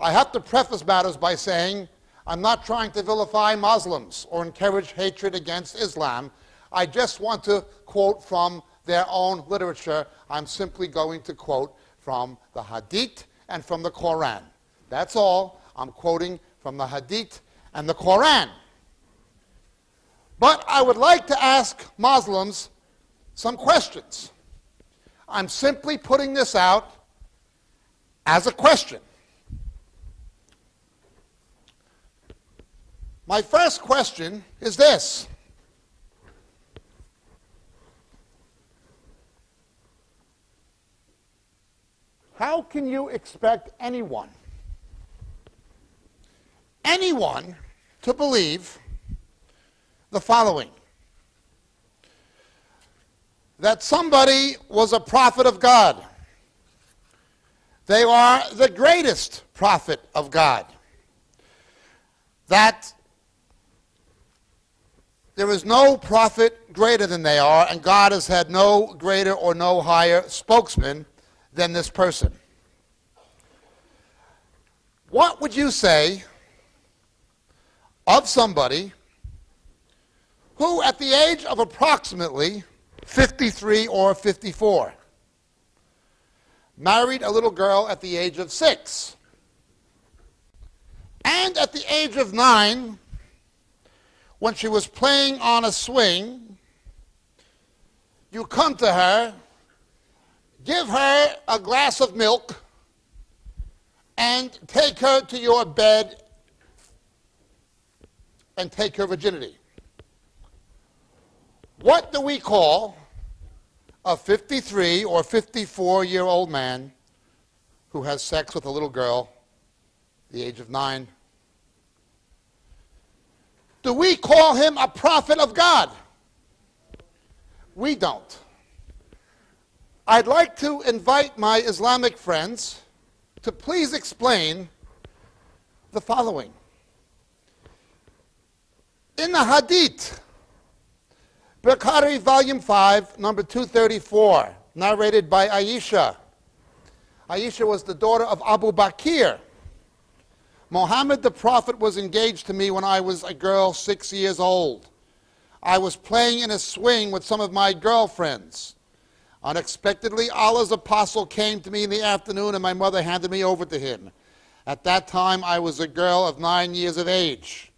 I have to preface matters by saying I'm not trying to vilify Muslims or encourage hatred against Islam. I just want to quote from their own literature. I'm simply going to quote from the Hadith and from the Quran. That's all. I'm quoting from the Hadith and the Quran. But I would like to ask Muslims some questions. I'm simply putting this out as a question. My first question is this. How can you expect anyone to believe the following: that somebody was a prophet of God? They are the greatest prophet of God. That there is no prophet greater than they are, and God has had no greater or no higher spokesman than this person. What would you say of somebody who, at the age of approximately 53 or 54, married a little girl at the age of 6, and at the age of 9, when she was playing on a swing, you come to her, give her a glass of milk, and take her to your bed and take her virginity? What do we call a 53 or 54-year-old man who has sex with a little girl at the age of 9? Do we call him a prophet of God? We don't. I'd like to invite my Islamic friends to please explain the following. In the Hadith, Bukhari, Volume 5, number 234, narrated by Aisha. Aisha was the daughter of Abu Bakr. Mohammed the Prophet was engaged to me when I was a girl 6 years old. I was playing in a swing with some of my girlfriends. Unexpectedly, Allah's apostle came to me in the afternoon, and my mother handed me over to him. At that time, I was a girl of 9 years of age.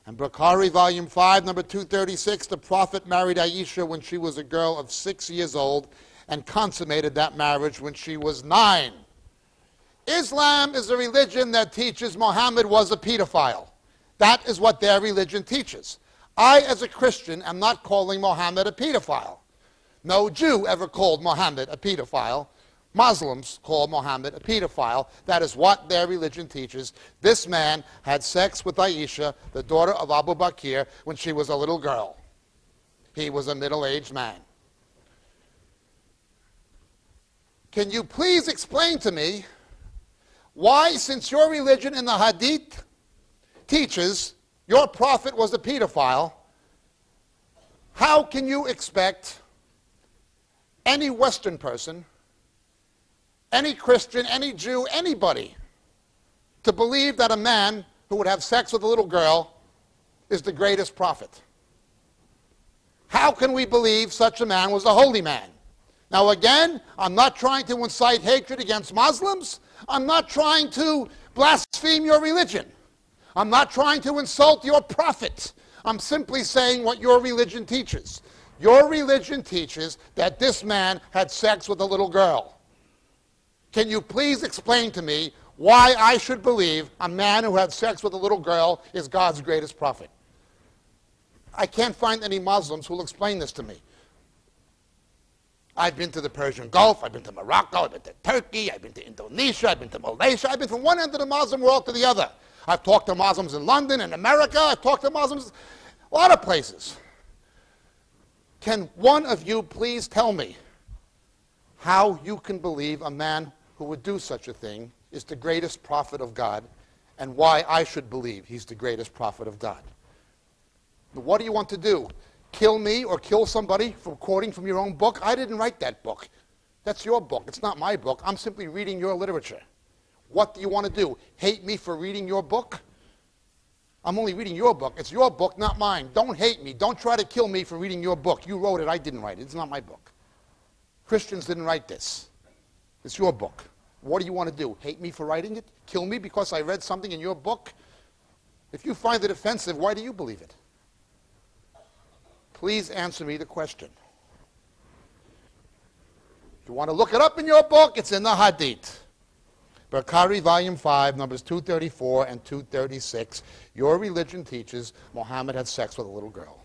And Bukhari, Volume 5, number 236, the Prophet married Aisha when she was a girl of 6 years old and consummated that marriage when she was 9. Islam is a religion that teaches Muhammad was a pedophile. That is what their religion teaches. I, as a Christian, am not calling Muhammad a pedophile. No Jew ever called Muhammad a pedophile. Muslims call Muhammad a pedophile. That is what their religion teaches. This man had sex with Aisha, the daughter of Abu Bakr, when she was a little girl. He was a middle-aged man. Can you please explain to me why, since your religion in the Hadith teaches your prophet was a pedophile, how can you expect any Western person, any Christian, any Jew, anybody, to believe that a man who would have sex with a little girl is the greatest prophet? How can we believe such a man was a holy man? Now again, I'm not trying to incite hatred against Muslims. I'm not trying to blaspheme your religion. I'm not trying to insult your prophet. I'm simply saying what your religion teaches. Your religion teaches that this man had sex with a little girl. Can you please explain to me why I should believe a man who had sex with a little girl is God's greatest prophet? I can't find any Muslims who will explain this to me. I've been to the Persian Gulf, I've been to Morocco, I've been to Turkey, I've been to Indonesia, I've been to Malaysia, I've been from one end of the Muslim world to the other. I've talked to Muslims in London and America, I've talked to Muslims a lot of places. Can one of you please tell me how you can believe a man who would do such a thing is the greatest prophet of God, and why I should believe he's the greatest prophet of God? What do you want to do? Kill me or kill somebody for quoting from your own book? I didn't write that book. That's your book. It's not my book. I'm simply reading your literature. What do you want to do? Hate me for reading your book? I'm only reading your book. It's your book, not mine. Don't hate me. Don't try to kill me for reading your book. You wrote it. I didn't write it. It's not my book. Christians didn't write this. It's your book. What do you want to do? Hate me for writing it? Kill me because I read something in your book? If you find it offensive, why do you believe it? Please answer me the question. If you want to look it up in your book, it's in the Hadith. Bukhari, Volume 5, numbers 234 and 236. Your religion teaches Muhammad had sex with a little girl.